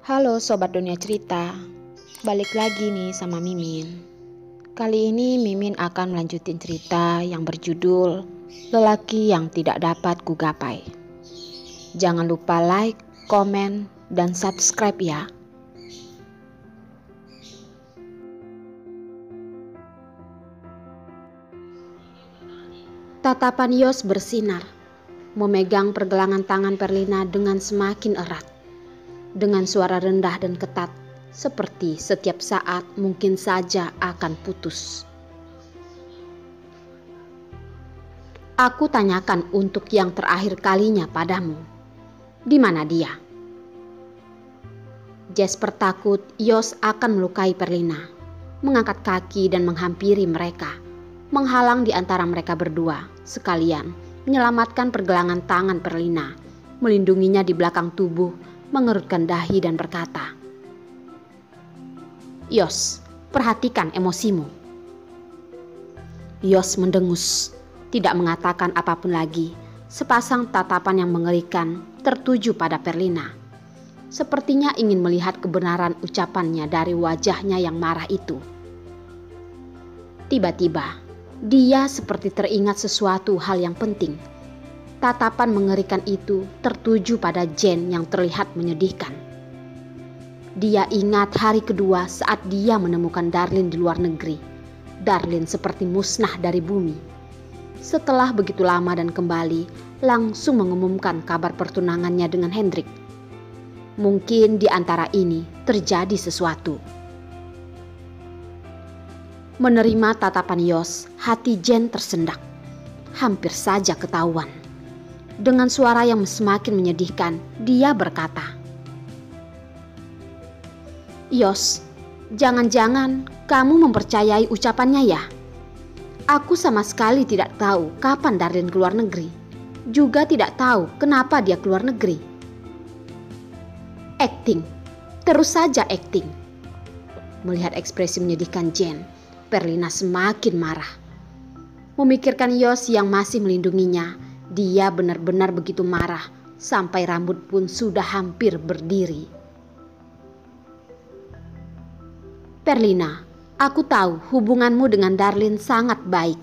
Halo Sobat Dunia Cerita, balik lagi nih sama Mimin. Kali ini Mimin akan melanjutin cerita yang berjudul Lelaki yang Tidak Dapat Kugapai. Jangan lupa like, komen, dan subscribe ya. Tatapan Yos bersinar, memegang pergelangan tangan Perlina dengan semakin erat. Dengan suara rendah dan ketat, seperti setiap saat mungkin saja akan putus. Aku tanyakan untuk yang terakhir kalinya padamu. Di mana dia? Jasper takut Yos akan melukai Perlina, mengangkat kaki dan menghampiri mereka, menghalang di antara mereka berdua, sekalian menyelamatkan pergelangan tangan Perlina, melindunginya di belakang tubuh, mengerutkan dahi dan berkata, "Yos, perhatikan emosimu." Yos mendengus, tidak mengatakan apapun lagi. Sepasang tatapan yang mengerikan tertuju pada Perlina. Sepertinya ingin melihat kebenaran ucapannya dari wajahnya yang marah itu. Tiba-tiba, dia seperti teringat sesuatu hal yang penting. Tatapan mengerikan itu tertuju pada Jen yang terlihat menyedihkan. Dia ingat hari kedua saat dia menemukan Darlin di luar negeri. Darlin seperti musnah dari bumi. Setelah begitu lama dan kembali, langsung mengumumkan kabar pertunangannya dengan Hendrik. Mungkin di antara ini terjadi sesuatu. Menerima tatapan Yos, hati Jen tersendak. Hampir saja ketahuan. Dengan suara yang semakin menyedihkan, dia berkata, "Yos, jangan-jangan kamu mempercayai ucapannya ya? Aku sama sekali tidak tahu kapan Darlin keluar negeri. Juga tidak tahu kenapa dia keluar negeri." Acting, terus saja acting. Melihat ekspresi menyedihkan Jen, Perlina semakin marah. Memikirkan Yos yang masih melindunginya, dia benar-benar begitu marah sampai rambut pun sudah hampir berdiri. "Perlina, aku tahu hubunganmu dengan Darlin sangat baik,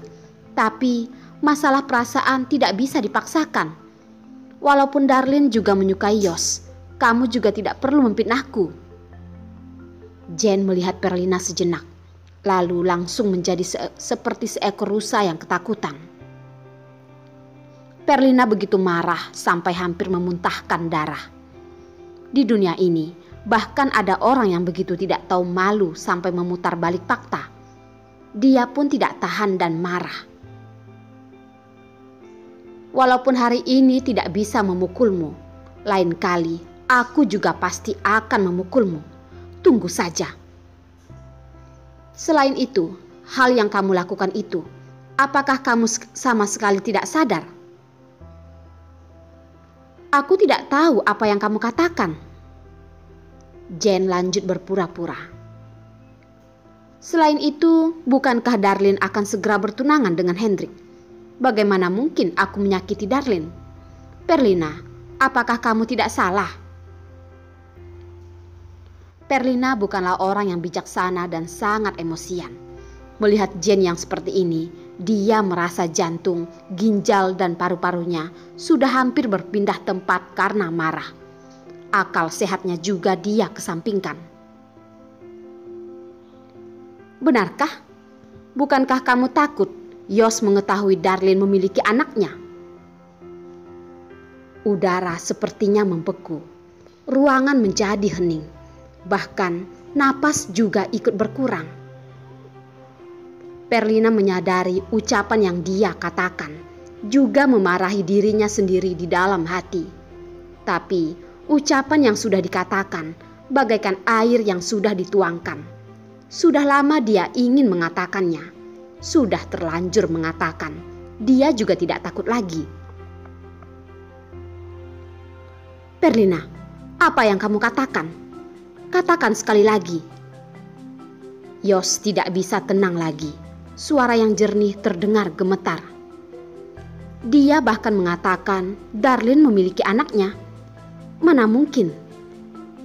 tapi masalah perasaan tidak bisa dipaksakan. Walaupun Darlin juga menyukai Yos, kamu juga tidak perlu memfitnahku." Jen melihat Perlina sejenak, lalu langsung menjadi seperti seekor rusa yang ketakutan. Perlina begitu marah sampai hampir memuntahkan darah. Di dunia ini, bahkan ada orang yang begitu tidak tahu malu sampai memutar balik fakta. Dia pun tidak tahan dan marah. "Walaupun hari ini tidak bisa memukulmu, lain kali aku juga pasti akan memukulmu. Tunggu saja. Selain itu, hal yang kamu lakukan itu, apakah kamu sama sekali tidak sadar? Aku tidak tahu apa yang kamu katakan." Jen lanjut berpura-pura. "Selain itu, bukankah Darlin akan segera bertunangan dengan Hendrik? Bagaimana mungkin aku menyakiti Darlin? Perlina, apakah kamu tidak salah?" Perlina bukanlah orang yang bijaksana dan sangat emosian. Melihat Jen yang seperti ini, dia merasa jantung, ginjal, dan paru-parunya sudah hampir berpindah tempat karena marah. Akal sehatnya juga dia kesampingkan. "Benarkah? Bukankah kamu takut Yos mengetahui Darlin memiliki anaknya?" Udara sepertinya membeku. Ruangan menjadi hening. Bahkan napas juga ikut berkurang. Perlina menyadari ucapan yang dia katakan, juga memarahi dirinya sendiri di dalam hati. Tapi ucapan yang sudah dikatakan bagaikan air yang sudah dituangkan. Sudah lama dia ingin mengatakannya. Sudah terlanjur mengatakan. Dia juga tidak takut lagi. "Perlina, apa yang kamu katakan? Katakan sekali lagi." Yos tidak bisa tenang lagi. Suara yang jernih terdengar gemetar. Dia bahkan mengatakan Darlin memiliki anaknya. Mana mungkin?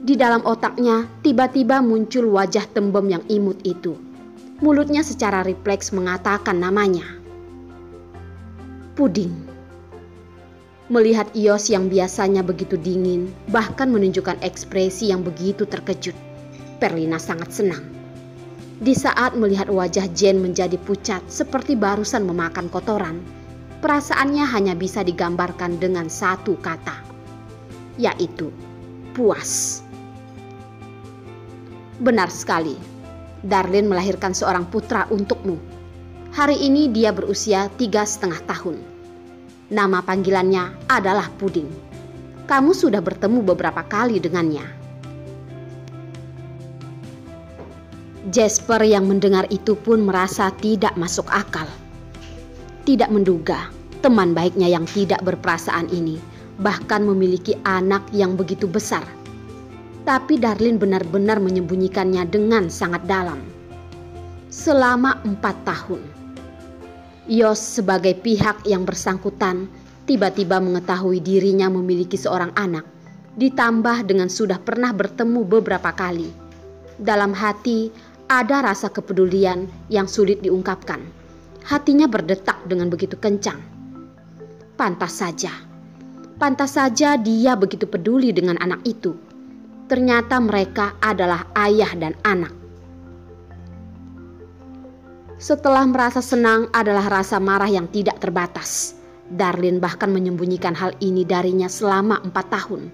Di dalam otaknya tiba-tiba muncul wajah tembem yang imut itu. Mulutnya secara refleks mengatakan namanya. Puding. Melihat Yos yang biasanya begitu dingin, bahkan menunjukkan ekspresi yang begitu terkejut, Perlina sangat senang. Di saat melihat wajah Jen menjadi pucat seperti barusan memakan kotoran, perasaannya hanya bisa digambarkan dengan satu kata, yaitu puas. Benar sekali, Darlin melahirkan seorang putra untukmu. Hari ini dia berusia 3,5 tahun. Nama panggilannya adalah Puding. Kamu sudah bertemu beberapa kali dengannya. Jasper yang mendengar itu pun merasa tidak masuk akal. Tidak menduga teman baiknya yang tidak berperasaan ini bahkan memiliki anak yang begitu besar. Tapi Darlin benar-benar menyembunyikannya dengan sangat dalam. Selama 4 tahun. Yos sebagai pihak yang bersangkutan tiba-tiba mengetahui dirinya memiliki seorang anak, ditambah dengan sudah pernah bertemu beberapa kali. Dalam hati ada rasa kepedulian yang sulit diungkapkan. Hatinya berdetak dengan begitu kencang. Pantas saja dia begitu peduli dengan anak itu. Ternyata mereka adalah ayah dan anak. Setelah merasa senang adalah rasa marah yang tidak terbatas. Darlin bahkan menyembunyikan hal ini darinya selama 4 tahun.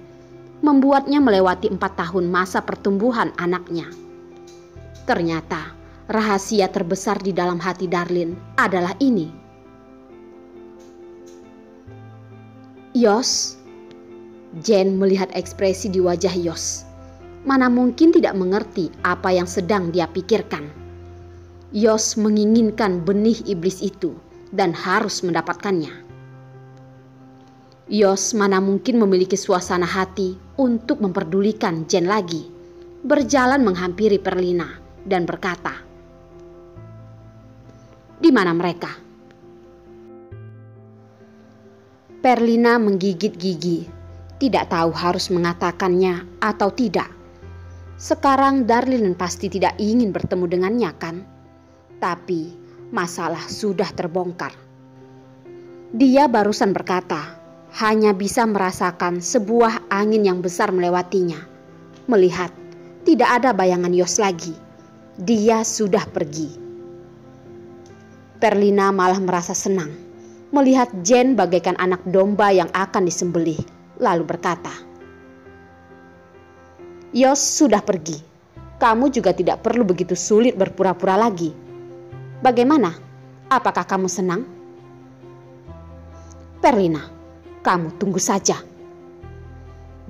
Membuatnya melewati 4 tahun masa pertumbuhan anaknya. Ternyata rahasia terbesar di dalam hati Darlin adalah ini. Yos. Jen melihat ekspresi di wajah Yos. Mana mungkin tidak mengerti apa yang sedang dia pikirkan. Yos menginginkan benih iblis itu dan harus mendapatkannya. Yos mana mungkin memiliki suasana hati untuk memperdulikan Jen lagi. Berjalan menghampiri Perlina dan berkata, "Di mana mereka?" Perlina menggigit gigi, tidak tahu harus mengatakannya atau tidak. Sekarang Darlin pasti tidak ingin bertemu dengannya kan? Tapi masalah sudah terbongkar. Dia barusan berkata, hanya bisa merasakan sebuah angin yang besar melewatinya. Melihat tidak ada bayangan Yos lagi. Dia sudah pergi. Perlina malah merasa senang melihat Jen bagaikan anak domba yang akan disembelih, lalu berkata, "Yos sudah pergi. Kamu juga tidak perlu begitu sulit berpura-pura lagi. Bagaimana? Apakah kamu senang?" "Perlina, kamu tunggu saja."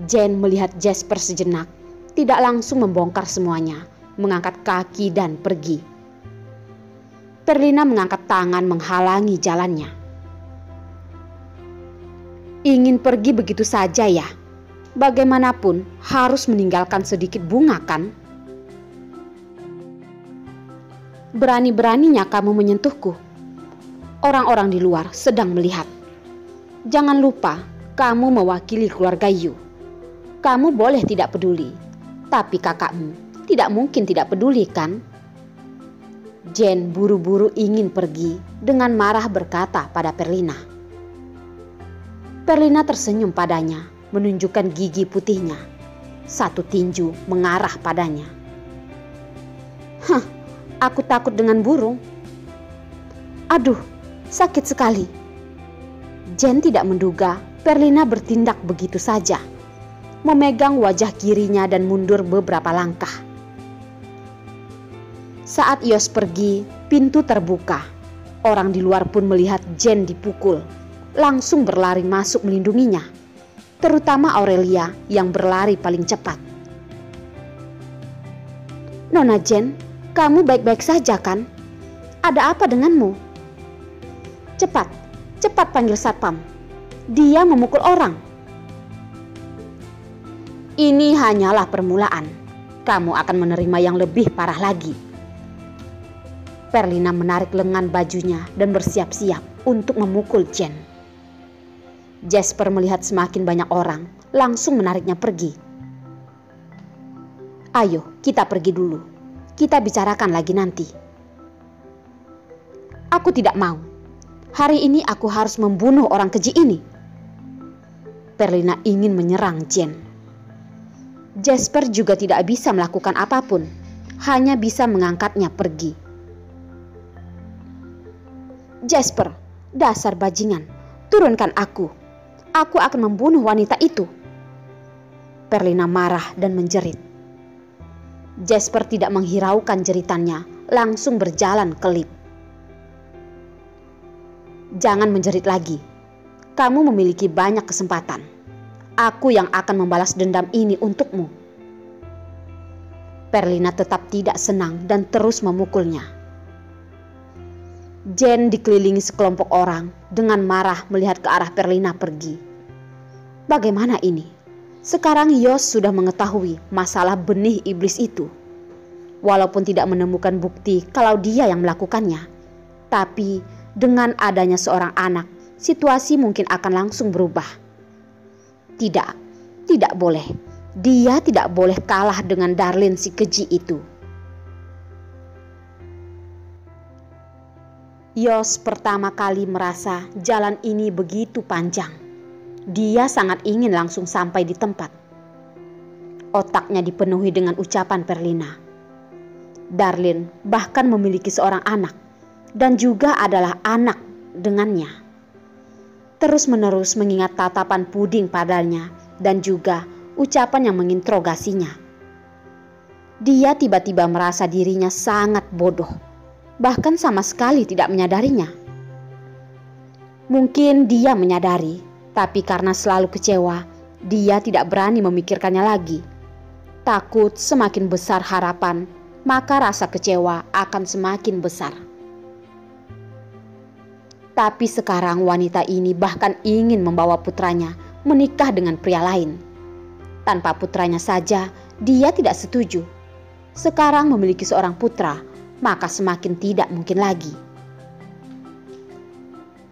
Jen melihat Jasper sejenak, tidak langsung membongkar semuanya, mengangkat kaki dan pergi. Perlina mengangkat tangan menghalangi jalannya. "Ingin pergi begitu saja ya? Bagaimanapun harus meninggalkan sedikit bunga kan? Berani-beraninya kamu menyentuhku. Orang-orang di luar sedang melihat. Jangan lupa kamu mewakili keluarga Yu. Kamu boleh tidak peduli, tapi kakakmu tidak mungkin tidak peduli kan?" Jen buru-buru ingin pergi dengan marah berkata pada Perlina. Perlina tersenyum padanya, menunjukkan gigi putihnya. Satu tinju mengarah padanya. "Hah, aku takut dengan burung." "Aduh, sakit sekali." Jen tidak menduga Perlina bertindak begitu saja, memegang wajah kirinya dan mundur beberapa langkah. Saat Yos pergi, pintu terbuka. Orang di luar pun melihat Jen dipukul, langsung berlari masuk melindunginya, terutama Aurelia yang berlari paling cepat. "Nona Jen, kamu baik-baik saja kan? Ada apa denganmu? Cepat, cepat panggil satpam. Dia memukul orang." "Ini hanyalah permulaan. Kamu akan menerima yang lebih parah lagi." Perlina menarik lengan bajunya dan bersiap-siap untuk memukul Jen. Jasper melihat semakin banyak orang, langsung menariknya pergi. Ayo, kita pergi dulu. Kita bicarakan lagi nanti. Aku tidak mau. Hari ini aku harus membunuh orang keji ini. Perlina ingin menyerang Jen. Jasper juga tidak bisa melakukan apapun, hanya bisa mengangkatnya pergi. Jasper, dasar bajingan, turunkan aku. Aku akan membunuh wanita itu. Perlina marah dan menjerit. Jasper tidak menghiraukan jeritannya, langsung berjalan ke lift. Jangan menjerit lagi. Kamu memiliki banyak kesempatan. Aku yang akan membalas dendam ini untukmu. Perlina tetap tidak senang dan terus memukulnya. Jen dikelilingi sekelompok orang dengan marah melihat ke arah Perlina pergi. Bagaimana ini? Sekarang Yos sudah mengetahui masalah benih iblis itu. Walaupun tidak menemukan bukti kalau dia yang melakukannya, tapi dengan adanya seorang anak, situasi mungkin akan langsung berubah. Tidak boleh. Dia tidak boleh kalah dengan Darlin si keji itu. Yos pertama kali merasa jalan ini begitu panjang. Dia sangat ingin langsung sampai di tempat. Otaknya dipenuhi dengan ucapan Perlina. Darlin bahkan memiliki seorang anak dan juga adalah anak dengannya. Terus-menerus mengingat tatapan puding padanya dan juga ucapan yang menginterogasinya. Dia tiba-tiba merasa dirinya sangat bodoh, bahkan sama sekali tidak menyadarinya. Mungkin dia menyadari, tapi karena selalu kecewa, dia tidak berani memikirkannya lagi. Takut semakin besar harapan, maka rasa kecewa akan semakin besar. Tapi sekarang wanita ini bahkan ingin membawa putranya menikah dengan pria lain. Tanpa putranya saja, dia tidak setuju. Sekarang memiliki seorang putra, maka semakin tidak mungkin lagi.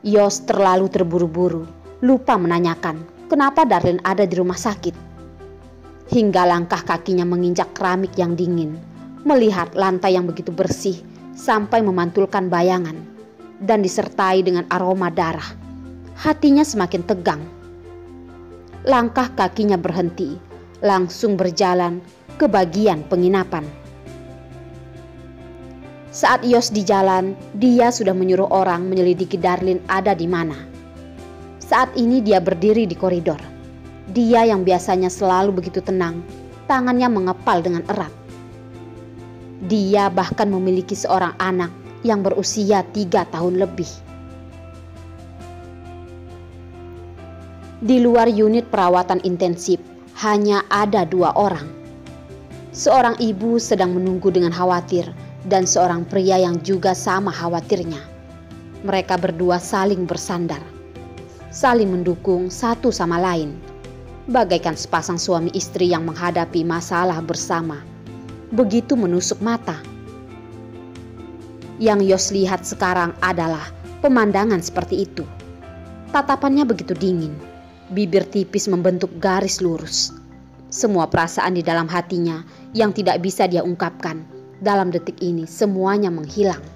Yos terlalu terburu-buru, lupa menanyakan kenapa Darlin ada di rumah sakit. Hingga langkah kakinya menginjak keramik yang dingin, melihat lantai yang begitu bersih sampai memantulkan bayangan, dan disertai dengan aroma darah. Hatinya semakin tegang. Langkah kakinya berhenti, langsung berjalan ke bagian penginapan. Saat Yos di jalan, dia sudah menyuruh orang menyelidiki Darlin ada di mana. Saat ini dia berdiri di koridor. Dia yang biasanya selalu begitu tenang, tangannya mengepal dengan erat. Dia bahkan memiliki seorang anak yang berusia 3 tahun lebih. Di luar unit perawatan intensif, hanya ada 2 orang. Seorang ibu sedang menunggu dengan khawatir dan seorang pria yang juga sama khawatirnya. Mereka berdua saling bersandar, saling mendukung satu sama lain, bagaikan sepasang suami istri yang menghadapi masalah bersama, begitu menusuk mata. Yang Yos lihat sekarang adalah pemandangan seperti itu. Tatapannya begitu dingin, bibir tipis membentuk garis lurus. Semua perasaan di dalam hatinya yang tidak bisa dia ungkapkan, dalam detik ini semuanya menghilang.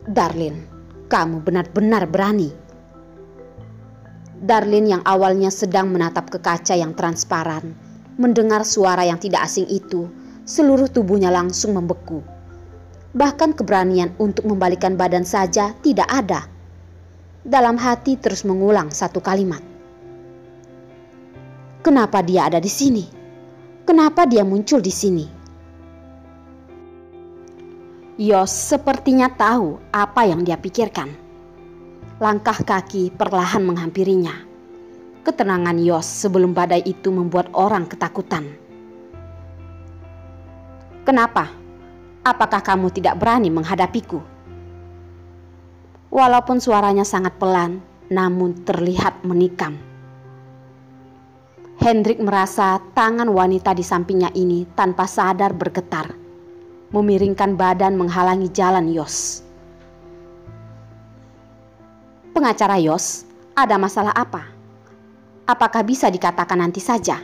Darlin, kamu benar-benar berani. Darlin yang awalnya sedang menatap ke kaca yang transparan, mendengar suara yang tidak asing itu, seluruh tubuhnya langsung membeku. Bahkan keberanian untuk membalikkan badan saja tidak ada. Dalam hati terus mengulang satu kalimat. Kenapa dia ada di sini? Kenapa dia muncul di sini? Yos sepertinya tahu apa yang dia pikirkan. Langkah kaki perlahan menghampirinya. Ketenangan Yos sebelum badai itu membuat orang ketakutan. Kenapa? Apakah kamu tidak berani menghadapiku? Walaupun suaranya sangat pelan, namun terlihat menikam. Hendrik merasa tangan wanita di sampingnya ini tanpa sadar bergetar, memiringkan badan menghalangi jalan Yos. Pengacara Yos, ada masalah apa? Apakah bisa dikatakan nanti saja?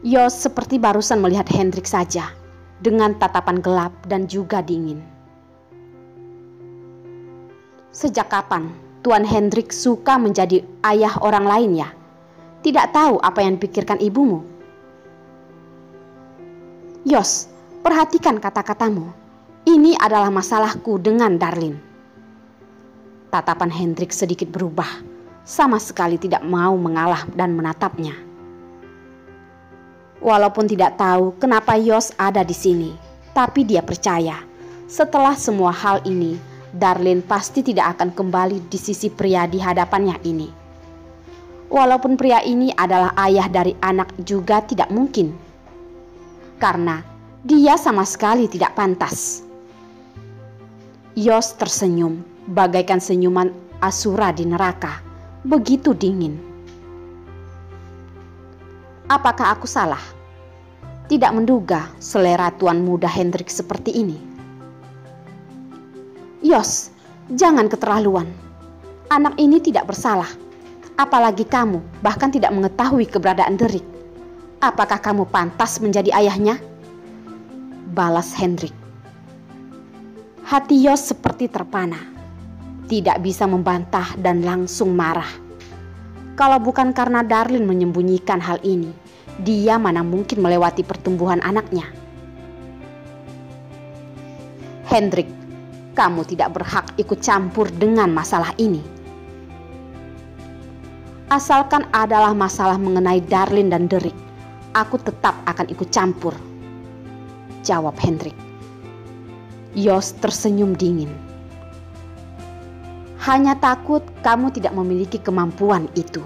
Yos seperti barusan melihat Hendrik saja, dengan tatapan gelap dan juga dingin. Sejak kapan Tuan Hendrik suka menjadi ayah orang lain ya? Tidak tahu apa yang dipikirkan ibumu. Yos, perhatikan kata-katamu. Ini adalah masalahku dengan Darlin. Tatapan Hendrik sedikit berubah, sama sekali tidak mau mengalah dan menatapnya. Walaupun tidak tahu kenapa Yos ada di sini, tapi dia percaya setelah semua hal ini, Darlin pasti tidak akan kembali di sisi pria di hadapannya ini. Walaupun pria ini adalah ayah dari anak juga tidak mungkin, karena dia sama sekali tidak pantas. Yos tersenyum bagaikan senyuman Asura di neraka, begitu dingin. Apakah aku salah? Tidak menduga selera tuan muda Hendrik seperti ini. Yos, jangan keterlaluan. Anak ini tidak bersalah. Apalagi kamu bahkan tidak mengetahui keberadaan Derik. Apakah kamu pantas menjadi ayahnya? Balas Hendrik. Hati Yos seperti terpana. Tidak bisa membantah dan langsung marah. Kalau bukan karena Darlin menyembunyikan hal ini, dia mana mungkin melewati pertumbuhan anaknya. Hendrik, kamu tidak berhak ikut campur dengan masalah ini. Asalkan adalah masalah mengenai Darlin dan Derik, aku tetap akan ikut campur, jawab Hendrik. Yos tersenyum dingin. Hanya takut kamu tidak memiliki kemampuan itu.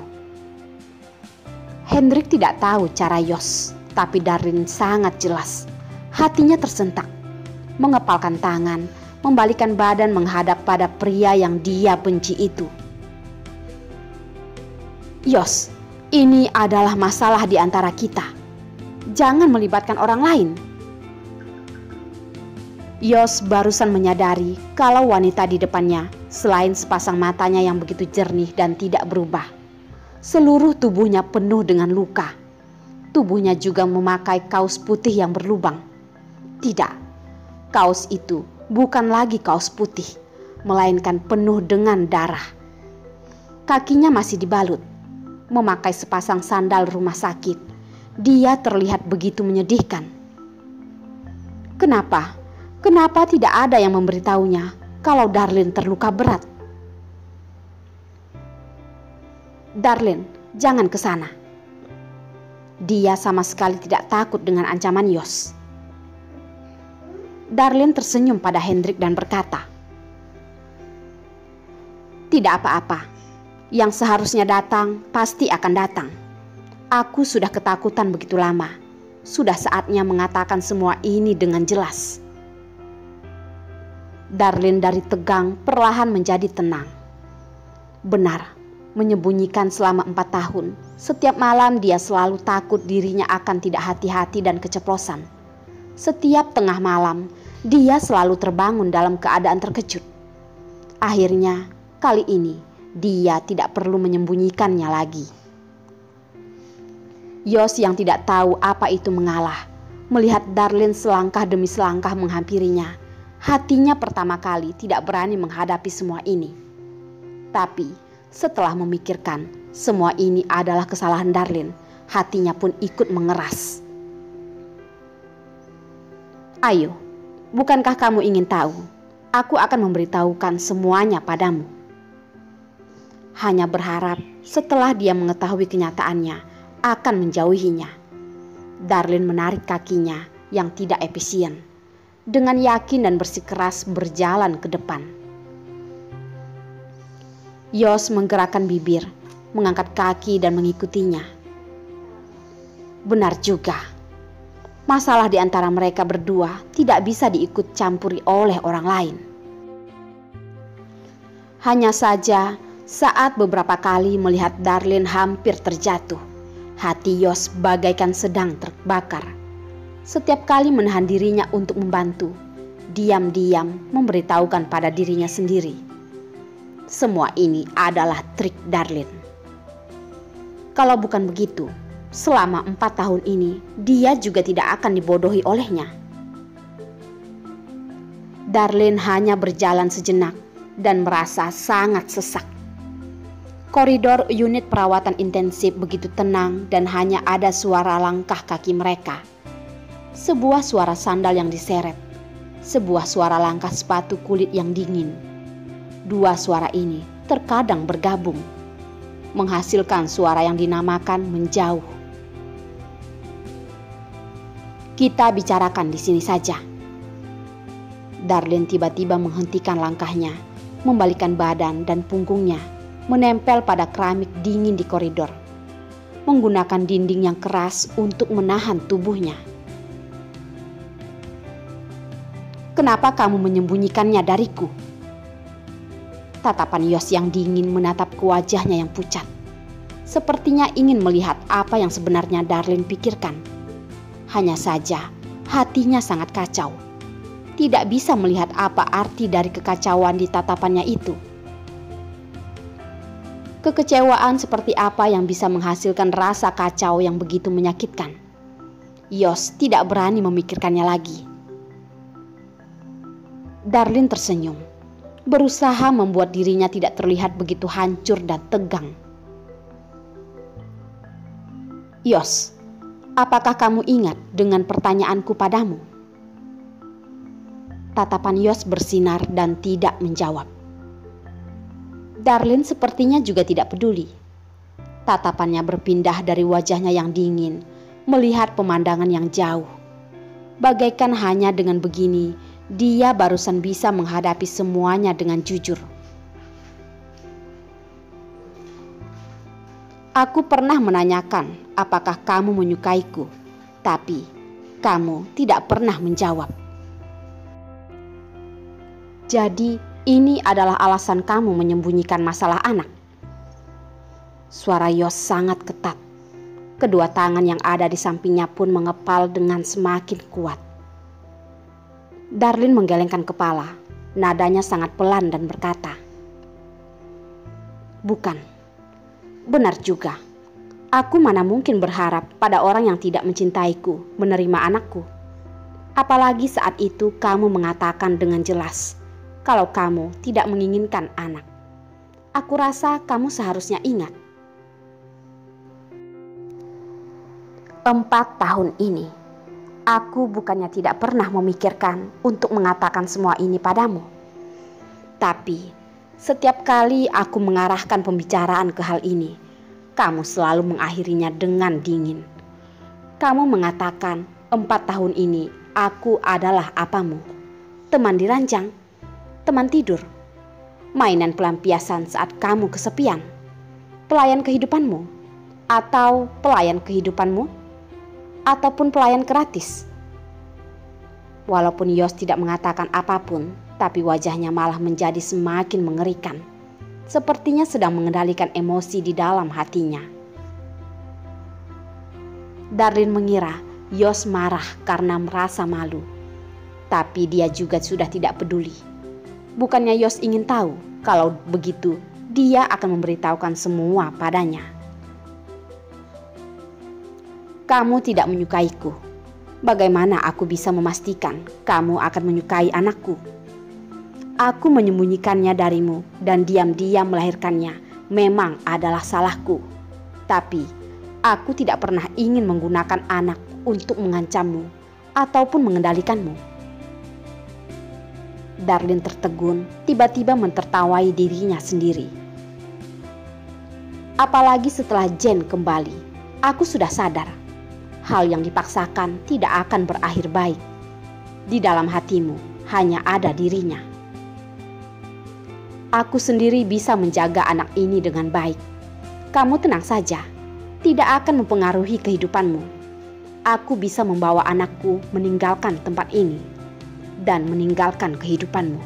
Hendrik tidak tahu cara Yos, tapi Darlin sangat jelas. Hatinya tersentak, mengepalkan tangan, membalikkan badan menghadap pada pria yang dia benci itu. Yos, ini adalah masalah di antara kita. Jangan melibatkan orang lain. Yos barusan menyadari kalau wanita di depannya, selain sepasang matanya yang begitu jernih dan tidak berubah, seluruh tubuhnya penuh dengan luka. Tubuhnya juga memakai kaos putih yang berlubang. Tidak, kaos itu bukan lagi kaos putih, melainkan penuh dengan darah. Kakinya masih dibalut, memakai sepasang sandal rumah sakit. Dia terlihat begitu menyedihkan. Kenapa? Kenapa tidak ada yang memberitahunya kalau Darlin terluka berat? Darlin, jangan ke sana. Dia sama sekali tidak takut dengan ancaman Yos. Darlin tersenyum pada Hendrik dan berkata, "Tidak apa-apa. Yang seharusnya datang pasti akan datang. Aku sudah ketakutan begitu lama. Sudah saatnya mengatakan semua ini dengan jelas." Darlin dari tegang perlahan menjadi tenang. Benar, menyembunyikan selama 4 tahun. Setiap malam dia selalu takut dirinya akan tidak hati-hati dan keceplosan. Setiap tengah malam, dia selalu terbangun dalam keadaan terkejut. Akhirnya, kali ini dia tidak perlu menyembunyikannya lagi. Yos yang tidak tahu apa itu mengalah, melihat Darlin selangkah demi selangkah menghampirinya. Hatinya pertama kali tidak berani menghadapi semua ini. Tapi setelah memikirkan semua ini adalah kesalahan Darlin, hatinya pun ikut mengeras. Ayo, bukankah kamu ingin tahu? Aku akan memberitahukan semuanya padamu. Hanya berharap setelah dia mengetahui kenyataannya akan menjauhinya. Darlin menarik kakinya yang tidak efisien. Dengan yakin dan bersikeras berjalan ke depan. Yos menggerakkan bibir, mengangkat kaki dan mengikutinya. Benar juga, masalah di antara mereka berdua tidak bisa diikut campuri oleh orang lain. Hanya saja saat beberapa kali melihat Darlin hampir terjatuh, hati Yos bagaikan sedang terbakar. Setiap kali menahan dirinya untuk membantu, diam-diam memberitahukan pada dirinya sendiri. Semua ini adalah trik Darlin. Kalau bukan begitu, selama 4 tahun ini dia juga tidak akan dibodohi olehnya. Darlene hanya berjalan sejenak dan merasa sangat sesak. Koridor unit perawatan intensif begitu tenang dan hanya ada suara langkah kaki mereka. Sebuah suara sandal yang diseret, sebuah suara langkah sepatu kulit yang dingin. Dua suara ini terkadang bergabung, menghasilkan suara yang dinamakan menjauh. Kita bicarakan di sini saja. Darlene tiba-tiba menghentikan langkahnya, membalikkan badan dan punggungnya, menempel pada keramik dingin di koridor, menggunakan dinding yang keras untuk menahan tubuhnya. Kenapa kamu menyembunyikannya dariku? Tatapan Yos yang dingin menatap ke wajahnya yang pucat. Sepertinya ingin melihat apa yang sebenarnya Darlene pikirkan. Hanya saja hatinya sangat kacau. Tidak bisa melihat apa arti dari kekacauan di tatapannya itu. Kekecewaan seperti apa yang bisa menghasilkan rasa kacau yang begitu menyakitkan? Yos tidak berani memikirkannya lagi. Darlene tersenyum, berusaha membuat dirinya tidak terlihat begitu hancur dan tegang. Yos, apakah kamu ingat dengan pertanyaanku padamu? Tatapan Yos bersinar dan tidak menjawab. Darlene sepertinya juga tidak peduli. Tatapannya berpindah dari wajahnya yang dingin, melihat pemandangan yang jauh. Bagaikan hanya dengan begini, dia barusan bisa menghadapi semuanya dengan jujur. Aku pernah menanyakan apakah kamu menyukaiku, tapi kamu tidak pernah menjawab. Jadi ini adalah alasan kamu menyembunyikan masalah anak. Suara Yos sangat ketat. Kedua tangan yang ada di sampingnya pun mengepal dengan semakin kuat. Darlene menggelengkan kepala. Nadanya sangat pelan dan berkata, "Bukan, benar juga. Aku mana mungkin berharap pada orang yang tidak mencintaiku menerima anakku. Apalagi saat itu kamu mengatakan dengan jelas kalau kamu tidak menginginkan anak. Aku rasa kamu seharusnya ingat. 4 tahun ini, aku bukannya tidak pernah memikirkan untuk mengatakan semua ini padamu. Tapi, setiap kali aku mengarahkan pembicaraan ke hal ini, kamu selalu mengakhirinya dengan dingin. Kamu mengatakan 4 tahun ini aku adalah apamu? Teman diranjang, teman tidur, mainan pelampiasan saat kamu kesepian, pelayan kehidupanmu, atau pelayan kehidupanmu, ataupun pelayan gratis." Walaupun Yos tidak mengatakan apapun, tapi wajahnya malah menjadi semakin mengerikan. Sepertinya sedang mengendalikan emosi di dalam hatinya. Darlene mengira Yos marah karena merasa malu, tapi dia juga sudah tidak peduli. Bukannya Yos ingin tahu, kalau begitu dia akan memberitahukan semua padanya. Kamu tidak menyukaiku. Bagaimana aku bisa memastikan kamu akan menyukai anakku? Aku menyembunyikannya darimu dan diam-diam melahirkannya memang adalah salahku. Tapi aku tidak pernah ingin menggunakan anak untuk mengancammu ataupun mengendalikanmu. Darlene tertegun, tiba-tiba mentertawai dirinya sendiri. Apalagi setelah Jen kembali, aku sudah sadar. Hal yang dipaksakan tidak akan berakhir baik. Di dalam hatimu hanya ada dirinya. Aku sendiri bisa menjaga anak ini dengan baik. Kamu tenang saja, tidak akan mempengaruhi kehidupanmu. Aku bisa membawa anakku meninggalkan tempat ini dan meninggalkan kehidupanmu.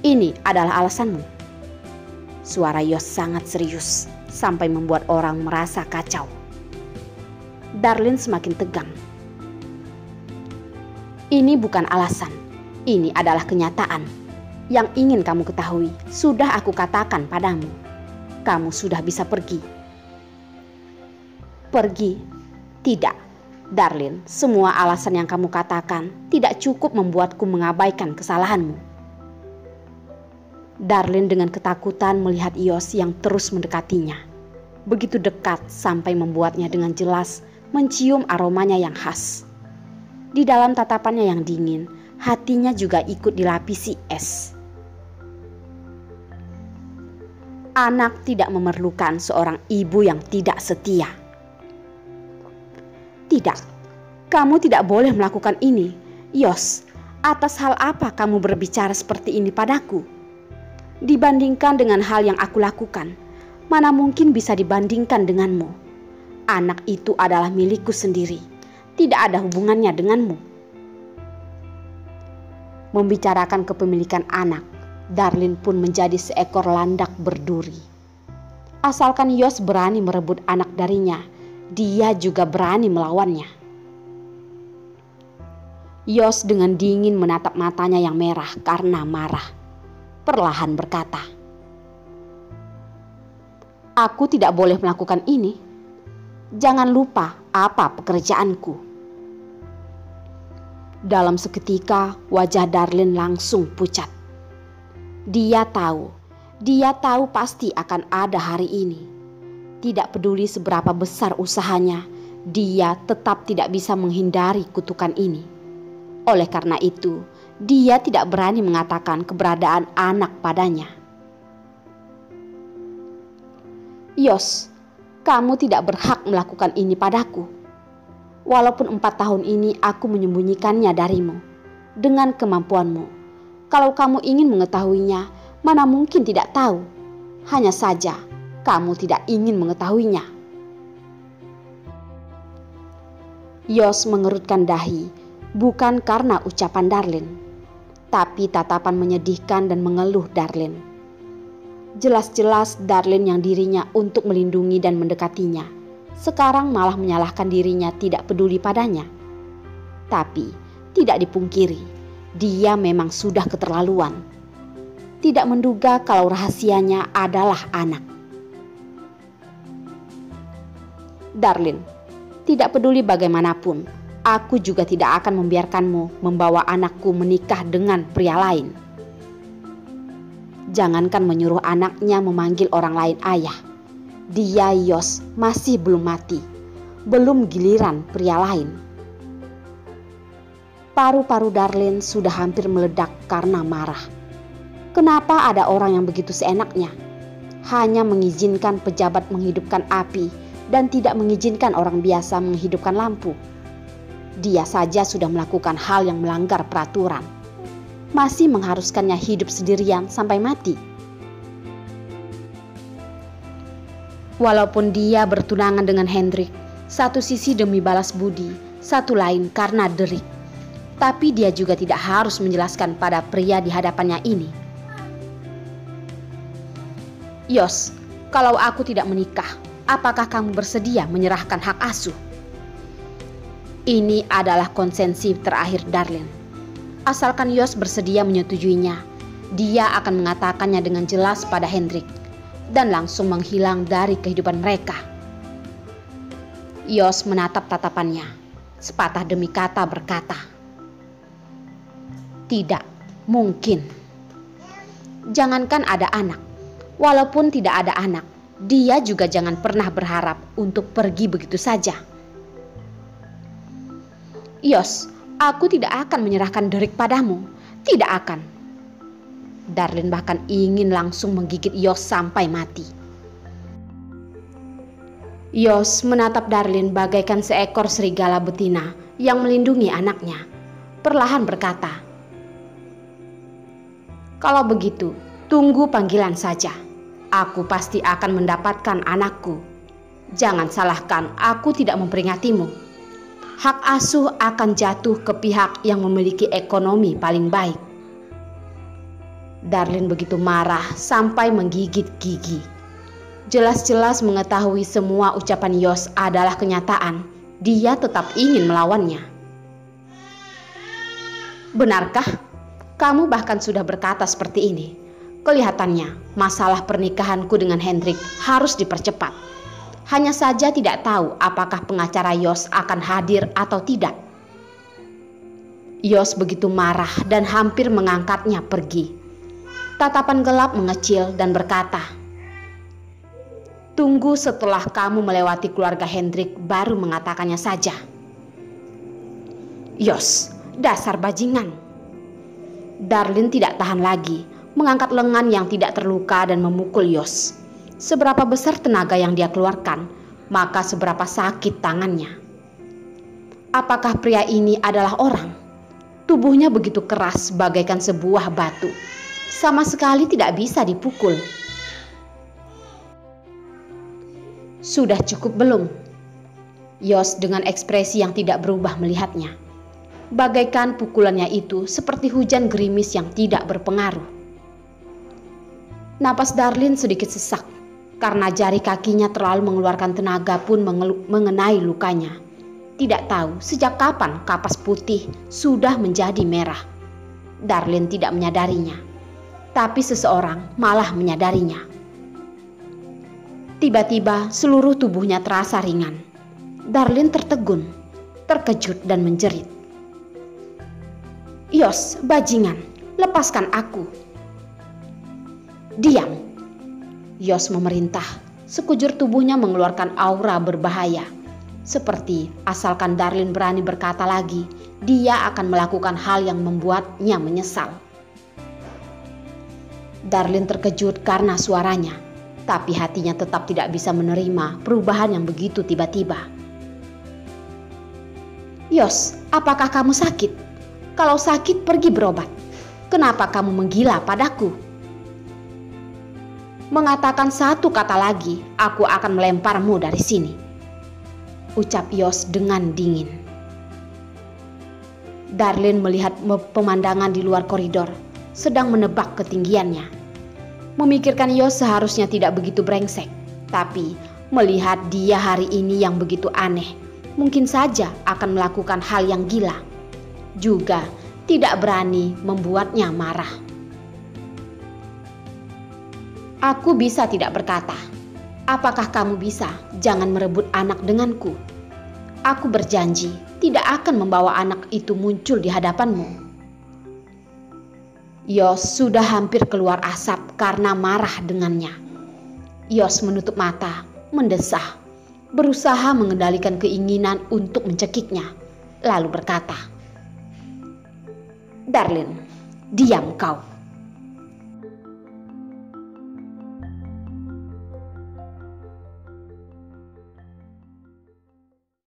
Ini adalah alasanmu. Suara Yos sangat serius sampai membuat orang merasa kacau. Darlene semakin tegang. Ini bukan alasan, ini adalah kenyataan. Yang ingin kamu ketahui sudah aku katakan padamu. Kamu sudah bisa pergi. pergi. Tidak, Darlin, semua alasan yang kamu katakan tidak cukup membuatku mengabaikan kesalahanmu. Darlin dengan ketakutan melihat Yos yang terus mendekatinya. Begitu dekat sampai membuatnya dengan jelas mencium aromanya yang khas. Di dalam tatapannya yang dingin, hatinya juga ikut dilapisi es. Anak tidak memerlukan seorang ibu yang tidak setia. Tidak, kamu tidak boleh melakukan ini. Yos, atas hal apa kamu berbicara seperti ini padaku? Dibandingkan dengan hal yang aku lakukan, mana mungkin bisa dibandingkan denganmu. Anak itu adalah milikku sendiri, tidak ada hubungannya denganmu. Membicarakan kepemilikan anak, Darlin pun menjadi seekor landak berduri. Asalkan Yos berani merebut anak darinya, dia juga berani melawannya. Yos dengan dingin menatap matanya yang merah karena marah. Perlahan berkata, "Aku tidak boleh melakukan ini. Jangan lupa apa pekerjaanku." Dalam seketika wajah Darlin langsung pucat. Dia tahu pasti akan ada hari ini. Tidak peduli seberapa besar usahanya, dia tetap tidak bisa menghindari kutukan ini. Oleh karena itu, dia tidak berani mengatakan keberadaan anak padanya. "Yos, kamu tidak berhak melakukan ini padaku. Walaupun 4 tahun ini aku menyembunyikannya darimu. Dengan kemampuanmu, kalau kamu ingin mengetahuinya, mana mungkin tidak tahu. Hanya saja kamu tidak ingin mengetahuinya." Yos mengerutkan dahi, bukan karena ucapan Darlin, tapi tatapan menyedihkan dan mengeluh Darlin. Jelas-jelas Darlin yang dirinya untuk melindungi dan mendekatinya, sekarang malah menyalahkan dirinya tidak peduli padanya. Tapi tidak dipungkiri, dia memang sudah keterlaluan. Tidak menduga kalau rahasianya adalah anak. "Darlin, tidak peduli bagaimanapun, aku juga tidak akan membiarkanmu membawa anakku menikah dengan pria lain. Jangankan menyuruh anaknya memanggil orang lain ayah. Dia Yos masih belum mati, belum giliran pria lain." Paru-paru Darlin sudah hampir meledak karena marah. Kenapa ada orang yang begitu seenaknya? Hanya mengizinkan pejabat menghidupkan api dan tidak mengizinkan orang biasa menghidupkan lampu. Dia saja sudah melakukan hal yang melanggar peraturan. Masih mengharuskannya hidup sendirian sampai mati. Walaupun dia bertunangan dengan Hendrik, satu sisi demi balas budi, satu lain karena derik. Tapi dia juga tidak harus menjelaskan pada pria di hadapannya ini. "Yos, kalau aku tidak menikah, apakah kamu bersedia menyerahkan hak asuh?" Ini adalah konsensi terakhir Darlin. Asalkan Yos bersedia menyetujuinya, dia akan mengatakannya dengan jelas pada Hendrik dan langsung menghilang dari kehidupan mereka. Yos menatap tatapannya, sepatah demi kata berkata, "Tidak mungkin. Jangankan ada anak, walaupun tidak ada anak, dia juga jangan pernah berharap untuk pergi begitu saja." "Yos, aku tidak akan menyerahkan Derek padamu. Tidak akan." Darlin bahkan ingin langsung menggigit Yos sampai mati. Yos menatap Darlin bagaikan seekor serigala betina yang melindungi anaknya. Perlahan berkata, "Kalau begitu, tunggu panggilan saja. Aku pasti akan mendapatkan anakku. Jangan salahkan, aku tidak memperingatimu. Hak asuh akan jatuh ke pihak yang memiliki ekonomi paling baik." Darlin begitu marah sampai menggigit gigi. Jelas-jelas mengetahui semua ucapan Yos adalah kenyataan. Dia tetap ingin melawannya. "Benarkah? Kamu bahkan sudah berkata seperti ini. Kelihatannya masalah pernikahanku dengan Hendrik harus dipercepat. Hanya saja tidak tahu apakah pengacara Yos akan hadir atau tidak. Yos begitu marah dan hampir mengangkatnya pergi. Tatapan gelap mengecil dan berkata, "Tunggu setelah kamu melewati keluarga Hendrik baru mengatakannya saja." "Yos, dasar bajingan." Darlin tidak tahan lagi, mengangkat lengan yang tidak terluka dan memukul Yos. Seberapa besar tenaga yang dia keluarkan, maka seberapa sakit tangannya. Apakah pria ini adalah orang? Tubuhnya begitu keras bagaikan sebuah batu. Sama sekali tidak bisa dipukul. "Sudah cukup belum?" Yos dengan ekspresi yang tidak berubah melihatnya. Bagaikan pukulannya itu seperti hujan gerimis yang tidak berpengaruh. Napas Darlin sedikit sesak karena jari kakinya terlalu mengeluarkan tenaga pun mengenai lukanya. Tidak tahu sejak kapan kapas putih sudah menjadi merah. Darlin tidak menyadarinya, tapi seseorang malah menyadarinya. Tiba-tiba seluruh tubuhnya terasa ringan. Darlin tertegun, terkejut dan menjerit. "Yos, bajingan, lepaskan aku." "Diam!" Yos memerintah. Sekujur tubuhnya mengeluarkan aura berbahaya. Seperti asalkan Darlin berani berkata lagi, dia akan melakukan hal yang membuatnya menyesal. Darlin terkejut karena suaranya, tapi hatinya tetap tidak bisa menerima perubahan yang begitu tiba-tiba. "Yos, apakah kamu sakit? Kalau sakit pergi berobat. Kenapa kamu menggila padaku? Mengatakan satu kata lagi, aku akan melemparmu dari sini," ucap Yos dengan dingin. Darlin melihat pemandangan di luar koridor, sedang menebak ketinggiannya. Memikirkan Yos seharusnya tidak begitu brengsek, tapi melihat dia hari ini yang begitu aneh, mungkin saja akan melakukan hal yang gila. Juga tidak berani membuatnya marah. "Aku bisa tidak berkata. Apakah kamu bisa jangan merebut anak denganku? Aku berjanji tidak akan membawa anak itu muncul di hadapanmu." Yos sudah hampir keluar asap karena marah dengannya. Yos menutup mata, mendesah, berusaha mengendalikan keinginan untuk mencekiknya, lalu berkata, "Darlin, diam kau.